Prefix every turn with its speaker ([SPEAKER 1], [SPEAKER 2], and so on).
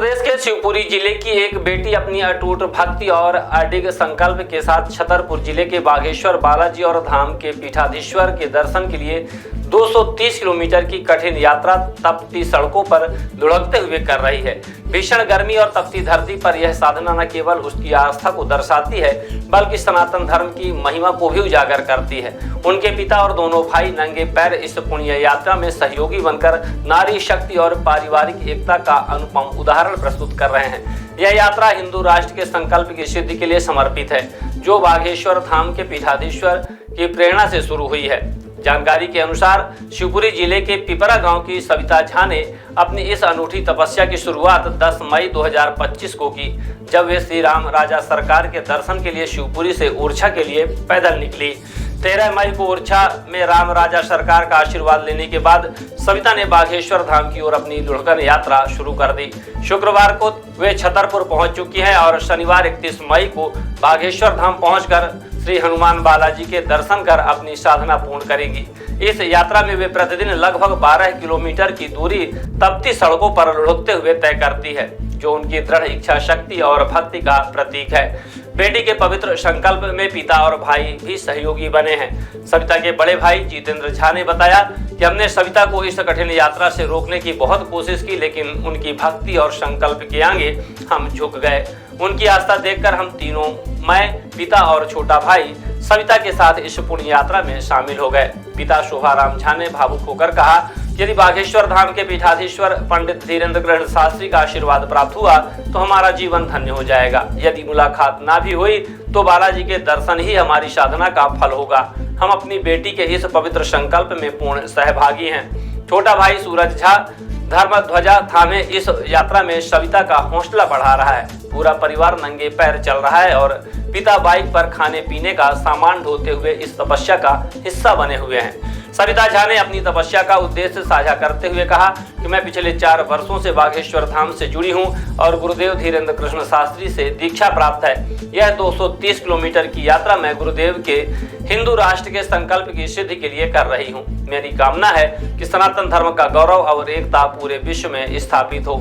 [SPEAKER 1] प्रदेश के शिवपुरी जिले की एक बेटी अपनी अटूट भक्ति और अडिग संकल्प के साथ छतरपुर जिले के बागेश्वर बालाजी और धाम के पीठाधीश्वर के दर्शन के लिए 230 किलोमीटर की कठिन यात्रा तपती सड़कों पर लुढ़कते हुए कर रही है। भीषण गर्मी और तपती धरती पर यह साधना न केवल उसकी आस्था को दर्शाती है बल्कि सनातन धर्म की महिमा को भी उजागर करती है। उनके पिता और दोनों भाई नंगे पैर इस पुण्य यात्रा में सहयोगी बनकर नारी शक्ति और पारिवारिक एकता का अनुपम उदाहरण प्रस्तुत कर रहे हैं। यह यात्रा हिंदू राष्ट्र के संकल्प की सिद्धि के लिए समर्पित है, जो बागेश्वर धाम के पीठाधीश्वर की प्रेरणा से शुरू हुई है। जानकारी के अनुसार शिवपुरी जिले के पिपरा गांव की सविता झा ने अपनी इस अनूठी तपस्या की शुरुआत 10 मई 2025 को की, जब वे श्री राम राजा सरकार के दर्शन के लिए शिवपुरी से ओरछा के लिए पैदल निकली। 13 मई को ओरछा में राम राजा सरकार का आशीर्वाद लेने के बाद सविता ने बागेश्वर धाम की ओर अपनी लुढ़कन यात्रा शुरू कर दी। शुक्रवार को वे छतरपुर पहुंच चुकी हैं और शनिवार 31 मई को बागेश्वर धाम पहुंचकर श्री हनुमान बालाजी के दर्शन कर अपनी साधना पूर्ण करेंगी। इस यात्रा में वे प्रतिदिन लगभग 12 किलोमीटर की दूरी तपती सड़कों पर लुढ़कते हुए तय करती है, जो उनकी दृढ़ इच्छा शक्ति और भक्ति का प्रतीक है। बेटी के पवित्र संकल्प में पिता और भाई भी सहयोगी बने हैं। सविता के बड़े भाई जितेंद्र झा ने बताया कि हमने सविता को इस कठिन यात्रा से रोकने की बहुत कोशिश की, लेकिन उनकी भक्ति और संकल्प के आगे हम झुक गए। उनकी आस्था देखकर हम तीनों, मैं, पिता और छोटा भाई सविता के साथ इस पुण्य यात्रा में शामिल हो गए। पिता शोभाराम झा ने भावुक होकर कहा, यदि बागेश्वर धाम के पीठाधीश्वर पंडित धीरेन्द्र कृष्ण शास्त्री का आशीर्वाद प्राप्त हुआ तो हमारा जीवन धन्य हो जाएगा। यदि मुलाकात ना भी हुई तो बालाजी के दर्शन ही हमारी साधना का फल होगा। हम अपनी बेटी के इस पवित्र संकल्प में पूर्ण सहभागी हैं। छोटा भाई सूरज झा धर्म ध्वजा थामे इस यात्रा में सविता का हौसला बढ़ा रहा है। पूरा परिवार नंगे पैर चल रहा है और पिता बाइक पर खाने पीने का सामान ढोते हुए इस तपस्या का हिस्सा बने हुए हैं। सविता झा ने अपनी तपस्या का उद्देश्य साझा करते हुए कहा कि मैं पिछले 4 वर्षों से बागेश्वर धाम से जुड़ी हूं और गुरुदेव धीरेन्द्र कृष्ण शास्त्री से दीक्षा प्राप्त है। यह 230 किलोमीटर की यात्रा मैं गुरुदेव के हिंदू राष्ट्र के संकल्प की सिद्धि के लिए कर रही हूं। मेरी कामना है कि सनातन धर्म का गौरव और एकता पूरे विश्व में स्थापित हो।